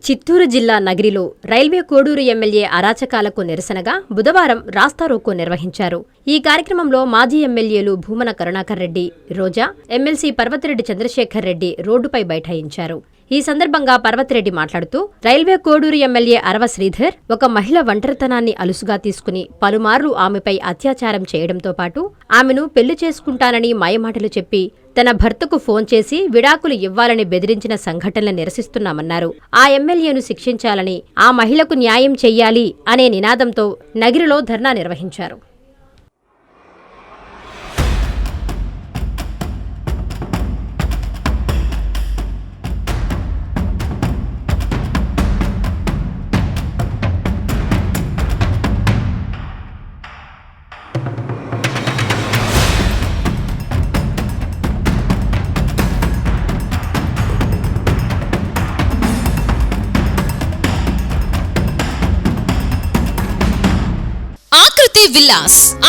చిత్తూరు జిల్లా నగిరిలో railway Koduru MLA అరాచకాలకు నిరసనగా బుధవారం రాస్తారోకో నిర్వహించారు. ఈ కార్యక్రమంలో మాజీ ఎమ్మెల్యేలు భూమన కరుణాకర్ రెడ్డి, రోజా, ఎమ్మెల్సీ పర్వతిరెడ్డి చంద్రశేఖర్ రెడ్డి రోడ్డుపై బైఠాయించారు. ఈ సందర్భంగా పర్వతిరెడ్డి మాట్లాడుతూ రైల్వే కోడూరు ఎమ్మెల్యే అరవ శ్రీధర్ ఒక మహిళ ఒంటరితనాన్ని అలుసుగా తీసుకుని పలుమార్లు ఆమెపై అత్యాచారం చేయడంతో పాటు ఆమెను పెళ్లి చేసుకుంటానని మాయమాటలు చెప్పి తన భర్తకు ఫోన్ చేసి విడాకులు ఇవ్వాలని బెదిరించిన సంఘటనలు నిరసిస్తున్నామన్నారు. ఆ ఎమ్మెల్యేను శిక్షించాలని, ఆ మహిళకు న్యాయం చెయ్యాలి అనే నినాదంతో నగిరిలో ధర్నా నిర్వహించారు.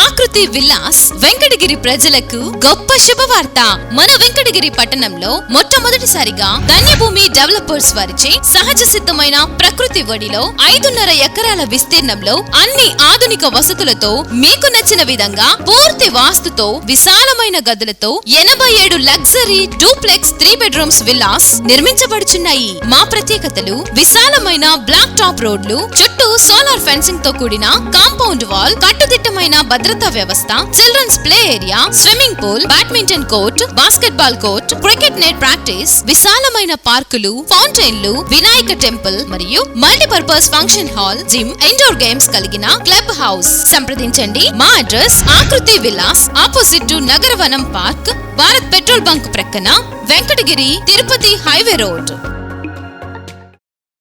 ఆకృతి విల్లాస్ వెంకటగిరి ప్రజలకు గొప్ప శుభవార్త. మన వెంకటగిరి పట్టణంలో మొట్టమొదటిసారిగా ధన్యభూమి డెవలపర్స్ వారిచే సహజ సిద్ధమైన ప్రకృతి ఒడిలో 5.5 ఎకరాల విస్తీర్ణంలో అన్ని ఆధునిక వసతులతో మీకు నచ్చిన విధంగా పూర్తి వాస్తుతో విశాలమైన గదులతో 87 లగ్జరీ డూప్లెక్స్ 3 బెడ్రూమ్స్ విల్లాస్ నిర్మించబడుచున్నాయి. మా ప్రత్యేకతలు విశాలమైన బ్లాక్ టాప్ రోడ్లు, చుట్టూ సోలార్ ఫెన్సింగ్ తో కూడిన కాంపౌండ్ వాల్, కట్టుదిట్టమైన భద్రతా వ్యవస్థ, children's play area, swimming pool, badminton court, basketball court, cricket net practice, విశాలమైన పార్కులు, ఫౌంటైన్లు, వినాయక టెంపుల్ మరియు multipurpose function hall, gym, indoor games కలిగిన క్లబ్ హౌస్. సంప్రదించండి. మా address Akruthi Vilas, opposite to Nagaravanam park, Bharat petrol bunk ప్రక్కన, వెంకటగిరి తిరుపతి హైవే రోడ్.